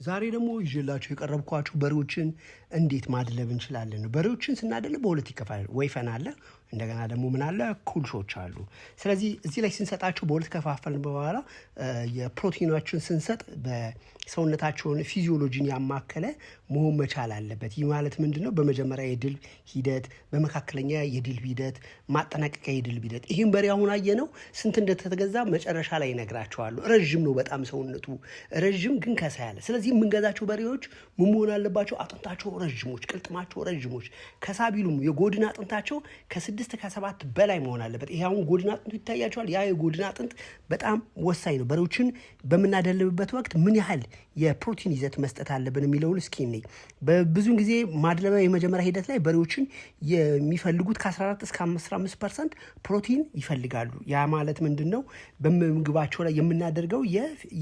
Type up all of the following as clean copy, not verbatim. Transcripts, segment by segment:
ዛሬ ደግሞ ይዤላችሁ የቀረብኳችሁ በሬዎችን እንዴት ማድለብ እንችላለን። በሬዎችን ስናደልብ በሁለት ይከፋላል። ወይፈን አለ፣ እንደገና ደግሞ ምን አለ ኩልሾች አሉ። ስለዚህ እዚህ ላይ ስንሰጣቸው በሁለት ከፋፈልን በኋላ የፕሮቲናችን ስንሰጥ በሰውነታቸውን ፊዚዮሎጂን ያማከለ መሆን መቻል አለበት። ይህ ማለት ምንድነው? በመጀመሪያ የድልብ ሂደት፣ በመካከለኛ የድልብ ሂደት፣ ማጠናቀቂያ የድልብ ሂደት። ይህም በሬ አሁን አየነው ስንት እንደተገዛ መጨረሻ ላይ ይነግራቸዋለሁ። ረዥም ነው በጣም ሰውነቱ ረዥም ግን ከሳ ያለ። ስለዚህ የምንገዛቸው በሬዎች ምን መሆን አለባቸው? አጥንታቸው ረዥሞች፣ ቅልጥማቸው ረዥሞች፣ ከሳ ቢሉም የጎድን አጥንታቸው ከ6 ከ7 በላይ መሆን አለበት። ይሄ አሁን ጎድን አጥንቱ ይታያቸዋል። ያ የጎድን አጥንት በጣም ወሳኝ ነው። በሬዎችን በምናደልብበት ወቅት ምን ያህል የፕሮቲን ይዘት መስጠት አለብን የሚለውን እስኪ እንይ። በብዙን ጊዜ ማድለቢያ የመጀመሪያ ሂደት ላይ በሬዎችን የሚፈልጉት ከ14 እስከ 15% ፕሮቲን ይፈልጋሉ። ያ ማለት ምንድን ነው? በምግባቸው ላይ የምናደርገው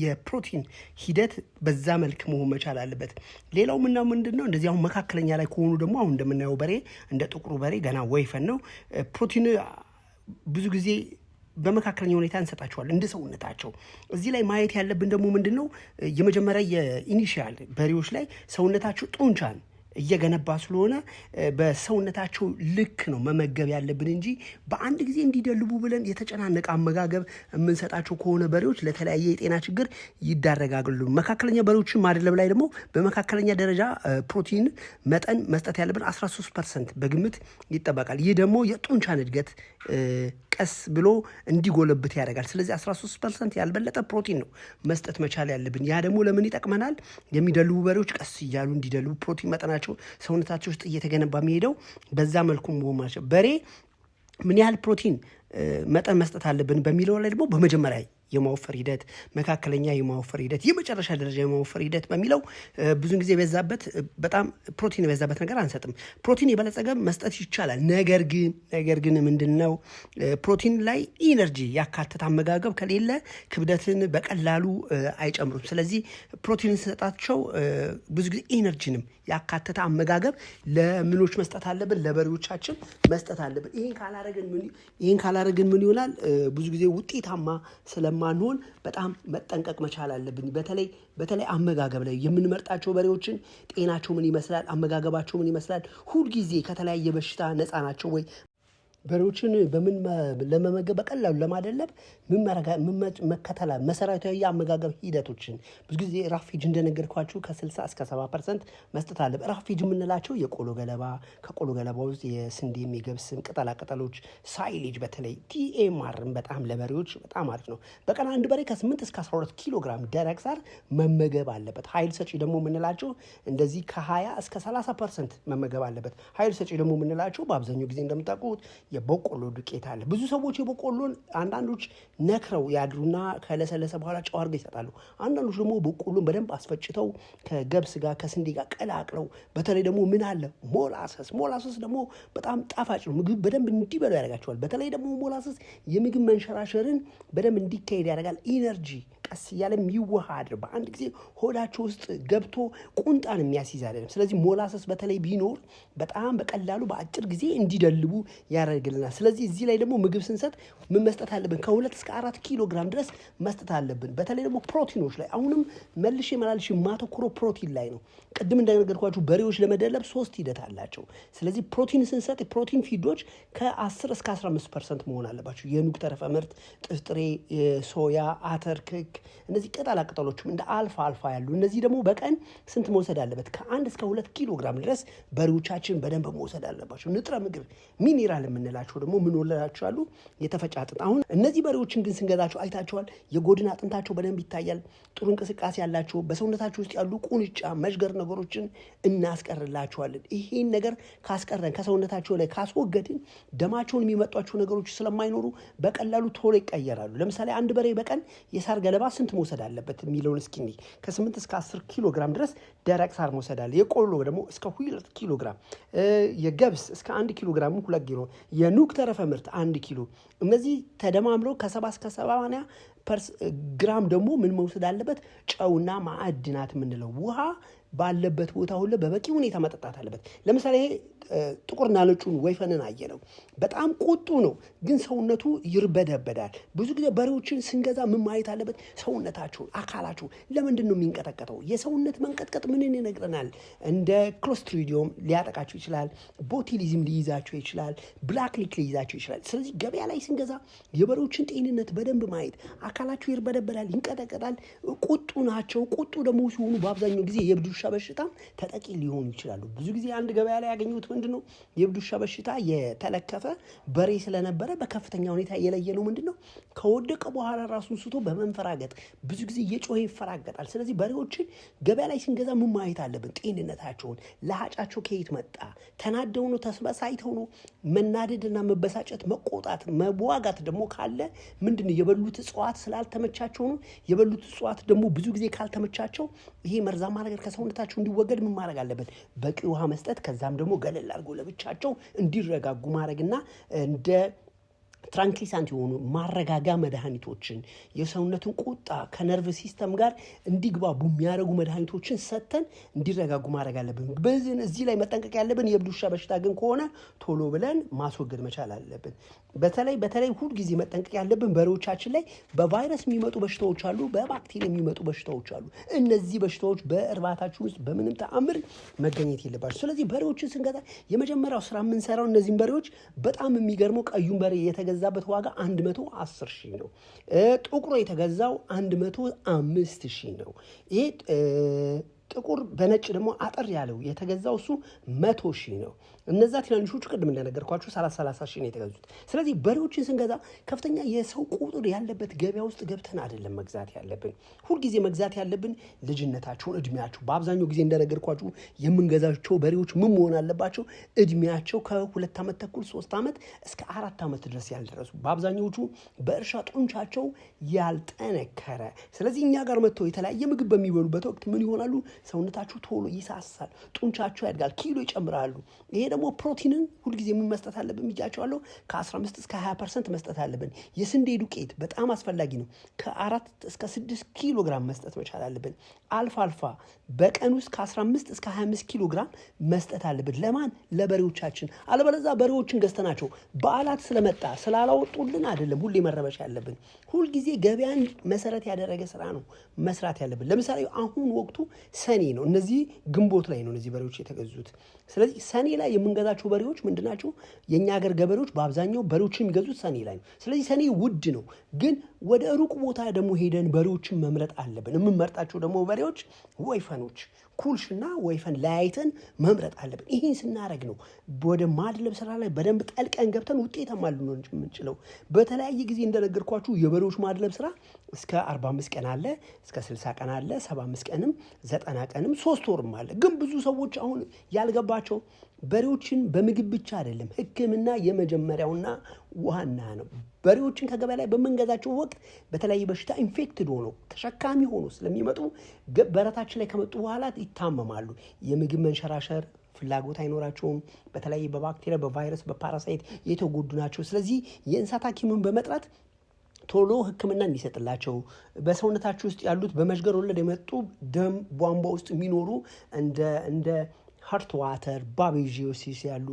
የፕሮቲን ሂደት በዛ መልክ መሆን መቻል አለበት። ሌላው ምንድን ነው? እንደዚህ አሁን መካከለኛ ላይ ከሆኑ ደግሞ አሁን እንደምናየው በሬ እንደ ጥቁሩ በሬ ገና ወይፈን ነው። ፕሮቲን ብዙ ጊዜ በመካከለኛ ሁኔታ እንሰጣቸዋለን እንደ ሰውነታቸው። እዚህ ላይ ማየት ያለብን ደግሞ ምንድን ነው? የመጀመሪያ የኢኒሺያል በሬዎች ላይ ሰውነታቸው ጡንቻን እየገነባ ስለሆነ በሰውነታቸው ልክ ነው መመገብ ያለብን እንጂ በአንድ ጊዜ እንዲደልቡ ብለን የተጨናነቀ አመጋገብ የምንሰጣቸው ከሆነ በሬዎች ለተለያየ የጤና ችግር ይዳረጋሉ። መካከለኛ በሬዎችን ማድለብ ላይ ደግሞ በመካከለኛ ደረጃ ፕሮቲን መጠን መስጠት ያለብን 13% በግምት ይጠበቃል። ይህ ደግሞ የጡንቻን እድገት ቀስ ብሎ እንዲጎለብት ያደርጋል። ስለዚህ 13% ያልበለጠ ፕሮቲን ነው መስጠት መቻል ያለብን። ያ ደግሞ ለምን ይጠቅመናል? የሚደልቡ በሬዎች ቀስ እያሉ እንዲደልቡ ፕሮቲን መጠናቸው ሰውነታቸው ውስጥ እየተገነባ የሚሄደው በዛ መልኩ መሆን ማለት። በሬ ምን ያህል ፕሮቲን መጠን መስጠት አለብን በሚለው ላይ ደግሞ በመጀመሪያ የማወፈር ሂደት፣ መካከለኛ የማወፈር ሂደት፣ የመጨረሻ ደረጃ የማወፈር ሂደት በሚለው ብዙን ጊዜ በዛበት በጣም ፕሮቲን የበዛበት ነገር አንሰጥም። ፕሮቲን የበለጸገ መስጠት ይቻላል። ነገር ግን ምንድነው ፕሮቲን ላይ ኢነርጂ ያካተተ አመጋገብ ከሌለ ክብደትን በቀላሉ አይጨምሩም። ስለዚህ ፕሮቲን ስንሰጣቸው ብዙ ጊዜ ኢነርጂንም ያካተተ አመጋገብ ለምኖች መስጠት አለብን፣ ለበሬዎቻችን መስጠት አለብን። ይሄን ካላረግን ምን ይሆናል? ብዙ ጊዜ ውጤታማ ስለማንሆን በጣም መጠንቀቅ መቻል አለብን። በተለይ አመጋገብ ላይ የምንመርጣቸው በሬዎችን ጤናቸው ምን ይመስላል፣ አመጋገባቸው ምን ይመስላል፣ ሁልጊዜ ከተለያየ በሽታ ነፃ ናቸው ወይ፣ በሬዎችን በምን ለመመገብ በቀላሉ ለማደለብ ምን መከተል መሰረታዊ የአመጋገብ ሂደቶችን ብዙ ጊዜ ራፌጅ እንደነገርኳችሁ ከ60 እስከ 70% መስጠት አለበት። ራፌጅ የምንላቸው የቆሎ ገለባ፣ ከቆሎ ገለባ ውስጥ የስንዴም የገብስም ቅጠላቅጠሎች፣ ሳይሌጅ፣ በተለይ ቲኤምአርም በጣም ለበሬዎች በጣም አሪፍ ነው። በቀን አንድ በሬ ከ8 እስከ 12 ኪሎ ግራም ደረቅ ሳር መመገብ አለበት። ኃይል ሰጪ ደግሞ የምንላቸው እንደዚህ ከ20 እስከ 30% መመገብ አለበት። ኃይል ሰጪ ደግሞ የምንላቸው በአብዛኛው ጊዜ እንደምታውቁት የበቆሎ ዱቄት አለ። ብዙ ሰዎች የበቆሎን አንዳንዶች ነክረው ያድሩና ከለሰለሰ በኋላ ጨው አድርገው ይሰጣሉ። አንዳንዶች ደግሞ በቆሎን በደንብ አስፈጭተው ከገብስ ጋር ከስንዴ ጋር ቀላቅለው፣ በተለይ ደግሞ ምን አለ ሞላሰስ ደግሞ በጣም ጣፋጭ ነው። ምግብ በደንብ እንዲበሉ ያደርጋቸዋል። በተለይ ደግሞ ሞላሰስ የምግብ መንሸራሸርን በደንብ እንዲካሄድ ያደርጋል። ኢነርጂ ቀስ እያለ የሚዋሃድ በአንድ ጊዜ ሆዳቸው ውስጥ ገብቶ ቁንጣን የሚያስይዝ አይደለም። ስለዚህ ሞላሰስ በተለይ ቢኖር በጣም በቀላሉ በአጭር ጊዜ እንዲደልቡ ያደርግልናል። ስለዚህ እዚህ ላይ ደግሞ ምግብ ስንሰጥ ምን መስጠት አለብን? ከ2 እስከ 4 ኪሎ ግራም ድረስ መስጠት አለብን። በተለይ ደግሞ ፕሮቲኖች ላይ አሁንም መልሼ ማተኮሮ ፕሮቲን ላይ ነው። ቅድም እንደነገርኳችሁ በሬዎች ለመደለብ 3 ሂደት አላቸው። ስለዚህ ፕሮቲን ስንሰጥ የፕሮቲን ፊዶች ከ10 እስከ 15% መሆን አለባቸው። የኑግ ተረፈ ምርት፣ ጥፍጥሬ፣ ሶያ፣ አተር፣ ክክ፣ እነዚህ ቅጠሎችም እንደ አልፋ ያሉ እነዚህ ደግሞ በቀን ስንት መውሰድ አለበት? ከ1 እስከ 2 ኪሎ ግራም ድረስ በሬዎቻችን በደንብ መውሰድ አለባቸው። ንጥረ ምግብ ሚኒራል የምንላቸው ደግሞ ምን ወለዳቸው አሉ? የተፈጨ አጥንት። አሁን እነዚህ በሬዎችን ግን ስንገዛቸው አይታቸዋል። የጎድን አጥንታቸው በደንብ ይታያል። ጥሩ እንቅስቃሴ ያላቸው፣ በሰውነታቸው ውስጥ ያሉ ቁንጫ መዥገር ነገሮችን እናስቀርላቸዋለን። ይሄን ነገር ካስቀረን ከሰውነታቸው ላይ ካስወገድን ደማቸውን የሚመጧቸው ነገሮች ስለማይኖሩ በቀላሉ ቶሎ ይቀየራሉ። ለምሳሌ አንድ በሬ በቀን የሳር ገለባ ስንት መውሰድ አለበት የሚለውን እስኪ እንይ። ከ8 እስከ 10 ኪሎ ግራም ድረስ ደረቅ ሳር መውሰድ አለ። የቆሎ ደግሞ እስከ 2 ኪሎ ግራም፣ የገብስ እስከ 1 ኪሎ ግራም 2 ኪሎ፣ የኑግ ተረፈ ምርት 1 ኪሎ። እነዚህ ተደማምረው ከ70 እስከ 80 ግራም ደግሞ ምን መውሰድ አለበት? ጨውና ማዕድናት የምንለው ውሃ ባለበት ቦታ ሁሉ በበቂ ሁኔታ መጠጣት አለበት። ለምሳሌ ጥቁርና ነጩን ወይፈንን አየነው። በጣም ቁጡ ነው፣ ግን ሰውነቱ ይርበደበዳል። ብዙ ጊዜ በሬዎችን ስንገዛ ምን ማየት አለበት? ሰውነታቸውን፣ አካላቸው ለምንድን ነው የሚንቀጠቀጠው? የሰውነት መንቀጥቀጥ ምንን ይነግረናል? እንደ ክሎስትሪዲዮም ሊያጠቃቸው ይችላል። ቦቲሊዝም ሊይዛቸው ይችላል። ብላክ ሊክ ሊይዛቸው ይችላል። ስለዚህ ገበያ ላይ ስንገዛ የበሬዎችን ጤንነት በደንብ ማየት። አካላቸው ይርበደበዳል፣ ይንቀጠቀጣል፣ ቁጡ ናቸው። ቁጡ ደግሞ ሲሆኑ በአብዛኛው ጊዜ የእብድ ውሻ በሽታ ተጠቂ ሊሆኑ ይችላሉ። ብዙ ጊዜ አንድ ገበያ ላይ ያገኙት ምንድን ነው? የእብድ ውሻ በሽታ የተለከፈ በሬ ስለነበረ በከፍተኛ ሁኔታ የለየነው ምንድን ነው? ከወደቀ በኋላ ራሱን ስቶ በመንፈራገጥ ብዙ ጊዜ እየጮኸ ይፈራገጣል። ስለዚህ በሬዎችን ገበያ ላይ ስንገዛ ምን ማየት አለብን? ጤንነታቸውን፣ ለሀጫቸው ከየት መጣ? ተናደው ነው? ተስበሳይተው ነው? መናደድና መበሳጨት፣ መቆጣት፣ መዋጋት ደግሞ ካለ ምንድን ነው? የበሉት እጽዋት ስላልተመቻቸው ነው። የበሉት እጽዋት ደግሞ ብዙ ጊዜ ካልተመቻቸው ይሄ መርዛማ ነገር ከሰውነታቸው እንዲወገድ ምን ማድረግ አለበት? በቂ ውሃ መስጠት። ከዛም ደግሞ ገለል አድርጎ ለብቻቸው እንዲረጋጉ ማድረግና እንደ ትራንክሊሳንት የሆኑ ማረጋጋ መድኃኒቶችን የሰውነትን ቁጣ ከነርቭ ሲስተም ጋር እንዲግባቡ የሚያደርጉ መድኃኒቶችን ሰጥተን እንዲረጋጉ ማድረግ አለብን። እዚህ ላይ መጠንቀቅ ያለብን የእብድ ውሻ በሽታ ግን ከሆነ ቶሎ ብለን ማስወገድ መቻል አለብን። በተለይ ሁል ጊዜ መጠንቀቅ ያለብን በሬዎቻችን ላይ በቫይረስ የሚመጡ በሽታዎች አሉ፣ በባክቴሪያ የሚመጡ በሽታዎች አሉ። እነዚህ በሽታዎች በእርባታችን ውስጥ በምንም ተአምር መገኘት የለባቸው። ስለዚህ በሬዎችን ስንገዛ የመጀመሪያው ስራ የምንሰራው እነዚህን በሬዎች በጣም የሚገርመው ቀዩን በሬ የተገዛበት ዋጋ 110,000 ነው። ጥቁሩ የተገዛው 105,000 ነው። ይሄ ጥቁር በነጭ ደግሞ አጠር ያለው የተገዛው እሱ 100,000 ነው። እነዛ ትናንሾቹ ቅድም እንደነገርኳችሁ 30,000 ነው የተገዙት። ስለዚህ በሬዎችን ስንገዛ ከፍተኛ የሰው ቁጥር ያለበት ገበያ ውስጥ ገብተን አይደለም መግዛት ያለብን። ሁልጊዜ መግዛት ያለብን ልጅነታቸውን፣ እድሜያቸው። በአብዛኛው ጊዜ እንደነገርኳችሁ የምንገዛቸው በሬዎች ምን መሆን አለባቸው? እድሜያቸው ከ2 ዓመት ተኩል 3 ዓመት እስከ 4 ዓመት ድረስ ያልደረሱ፣ በአብዛኛዎቹ በእርሻ ጡንቻቸው ያልጠነከረ። ስለዚህ እኛ ጋር መጥተው የተለያየ ምግብ በሚበሉበት ወቅት ምን ይሆናሉ? ሰውነታቸው ቶሎ ይሳሳል፣ ጡንቻቸው ያድጋል፣ ኪሎ ይጨምራሉ። ይሄ ደግሞ ፕሮቲንን ሁልጊዜ ምን መስጠት አለብን ብያቸዋለሁ? ከ15 እስከ 20% መስጠት አለብን። የስንዴ ዱቄት በጣም አስፈላጊ ነው። ከ4 እስከ 6 ኪሎ ግራም መስጠት መቻል አለብን። አልፋ በቀን ውስጥ ከ15 እስከ 25 ኪሎ ግራም መስጠት አለብን። ለማን? ለበሬዎቻችን። አለበለዚያ በሬዎችን ገዝተናቸው በዓላት ስለመጣ ስላላወጡልን አይደለም ሁሌ መረበሽ ያለብን። ሁልጊዜ ገበያን መሰረት ያደረገ ስራ ነው መስራት ያለብን። ለምሳሌ አሁን ወቅቱ ሰኔ ነው። እነዚህ ግንቦት ላይ ነው እነዚህ በሬዎች የተገዙት። ስለዚህ ሰኔ ላይ የምንገዛቸው በሬዎች ምንድናቸው? የእኛ ሀገር ገበሬዎች በአብዛኛው በሬዎችን የሚገዙት ሰኔ ላይ ነው። ስለዚህ ሰኔ ውድ ነው፣ ግን ወደ ሩቅ ቦታ ደግሞ ሄደን በሬዎችን መምረጥ አለብን። የምንመርጣቸው ደግሞ በሬዎች ወይፈኖች፣ ኩልሽና ወይፈን ለያይተን መምረጥ አለብን። ይህን ስናደርግ ነው ወደ ማድለብ ስራ ላይ በደንብ ጠልቀን ገብተን ውጤታማ ልንሆን የምንችለው። በተለያየ ጊዜ እንደነገርኳችሁ የበሬዎች ማድለብ ስራ እስከ 45 ቀን አለ፣ እስከ 60 ቀን አለ፣ 75 ቀንም 90 ቀንም 3 ወርም አለ። ግን ብዙ ሰዎች አሁን ያልገባቸው በሬዎችን በምግብ ብቻ አይደለም፣ ሕክምና የመጀመሪያውና ዋና ነው። በሬዎችን ከገበያ ላይ በምንገዛቸው ወቅት በተለያየ በሽታ ኢንፌክትድ ሆነው ተሸካሚ ሆኖ ስለሚመጡ በረታችን ላይ ከመጡ በኋላ ይታመማሉ። የምግብ መንሸራሸር ፍላጎት አይኖራቸውም። በተለያየ በባክቴሪያ፣ በቫይረስ፣ በፓራሳይት የተጎዱ ናቸው። ስለዚህ የእንስሳት ሐኪምን በመጥራት ቶሎ ሕክምና እንዲሰጥላቸው በሰውነታቸው ውስጥ ያሉት በመዥገር ወለድ የመጡ ደም ቧንቧ ውስጥ የሚኖሩ እንደ ሃርት ዋተር ባቤዥዮሲስ ያሉ፣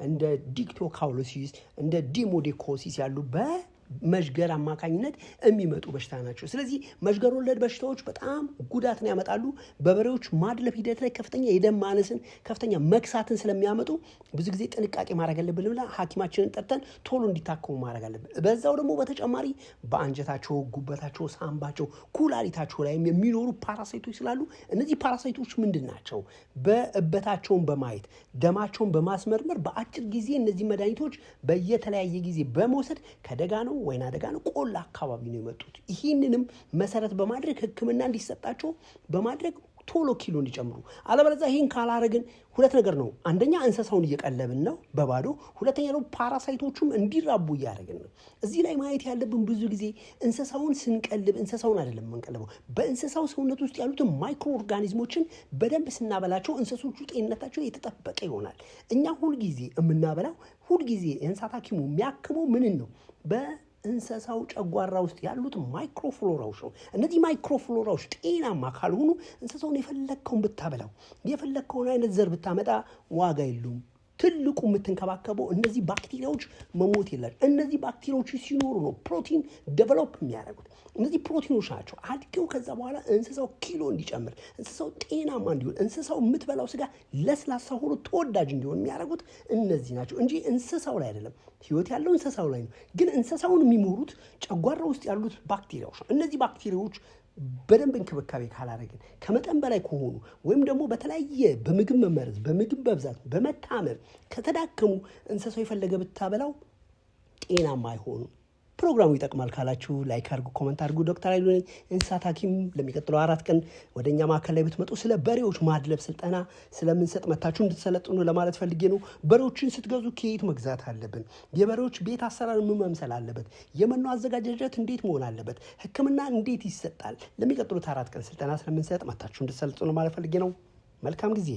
እንደ ዲክቶካውሎሲስ፣ እንደ ዲሞዴኮሲስ ያሉ በመዥገር አማካኝነት የሚመጡ በሽታ ናቸው። ስለዚህ መዥገር ወለድ በሽታዎች በጣም ጉዳትን ያመጣሉ። በበሬዎች ማድለብ ሂደት ላይ ከፍተኛ የደም ማነስን፣ ከፍተኛ መክሳትን ስለሚያመጡ ብዙ ጊዜ ጥንቃቄ ማድረግ አለብን ብላ ሐኪማችንን ጠርተን ቶሎ እንዲታከሙ ማድረግ አለብን። በዛው ደግሞ በተጨማሪ በአንጀታቸው፣ ጉበታቸው፣ ሳምባቸው፣ ኩላሊታቸው ላይም የሚኖሩ ፓራሳይቶች ስላሉ እነዚህ ፓራሳይቶች ምንድን ናቸው? በእበታቸውን በማየት ደማቸውን በማስመርመር በአጭር ጊዜ እነዚህ መድኃኒቶች በየተለያየ ጊዜ በመውሰድ ከደጋ ነው ወይና ደጋ ነው ቆላ አካባቢ ነው የመጡት። ይህንንም መሰረት በማድረግ ሕክምና እንዲሰጣቸው በማድረግ ቶሎ ኪሎ እንዲጨምሩ። አለበለዚያ ይህን ካላረግን ሁለት ነገር ነው። አንደኛ እንስሳውን እየቀለብን ነው በባዶ፣ ሁለተኛ ደግሞ ፓራሳይቶቹም እንዲራቡ እያደረግን ነው። እዚህ ላይ ማየት ያለብን ብዙ ጊዜ እንስሳውን ስንቀልብ እንስሳውን አይደለም የምንቀልበው፣ በእንስሳው ሰውነት ውስጥ ያሉትን ማይክሮ ኦርጋኒዝሞችን በደንብ ስናበላቸው እንስሶቹ ጤንነታቸው የተጠበቀ ይሆናል። እኛ ሁልጊዜ የምናበላው ሁልጊዜ የእንስሳት ሐኪሙ የሚያክመው ምንን ነው? እንስሳው ጨጓራ ውስጥ ያሉት ማይክሮፍሎራዎች ነው። እነዚህ ማይክሮፍሎራዎች ጤናማ ካልሆኑ እንስሳውን የፈለግከውን ብታበላው የፈለግከውን አይነት ዘር ብታመጣ ዋጋ የለውም። ትልቁ የምትንከባከበው እነዚህ ባክቴሪያዎች መሞት የላቸው። እነዚህ ባክቴሪያዎች ሲኖሩ ነው ፕሮቲን ዴቨሎፕ የሚያደርጉት። እነዚህ ፕሮቲኖች ናቸው አድገው ከዛ በኋላ እንስሳው ኪሎ እንዲጨምር፣ እንስሳው ጤናማ እንዲሆን፣ እንስሳው የምትበላው ስጋ ለስላሳ ሆኖ ተወዳጅ እንዲሆን የሚያደርጉት እነዚህ ናቸው እንጂ እንስሳው ላይ አይደለም። ህይወት ያለው እንስሳው ላይ ነው። ግን እንስሳውን የሚሞሩት ጨጓራ ውስጥ ያሉት ባክቴሪያዎች ነው። እነዚህ ባክቴሪያዎች በደንብ እንክብካቤ ካላደረግን ከመጠን በላይ ከሆኑ ወይም ደግሞ በተለያየ በምግብ መመረዝ፣ በምግብ በብዛት በመታመም ከተዳከሙ እንስሳው የፈለገ ብታበላው ጤናማ አይሆኑም። ፕሮግራሙ ይጠቅማል ካላችሁ ላይክ አድርጉ፣ ኮመንት አድርጉ። ዶክተር ኃይሉ ነኝ፣ እንስሳት ሐኪም። ለሚቀጥለው 4 ቀን ወደኛ ማዕከል ላይ ብትመጡ ስለ በሬዎች ማድለብ ስልጠና ስለምንሰጥ መታችሁ እንድትሰለጥኑ ለማለት ፈልጌ ነው። በሬዎችን ስትገዙ ከየት መግዛት አለብን? የበሬዎች ቤት አሰራር ምን መምሰል አለበት? የመኖ አዘጋጃጀት እንዴት መሆን አለበት? ሕክምና እንዴት ይሰጣል? ለሚቀጥሉት 4 ቀን ስልጠና ስለምንሰጥ መታችሁ እንድትሰለጥኑ ለማለት ፈልጌ ነው። መልካም ጊዜ።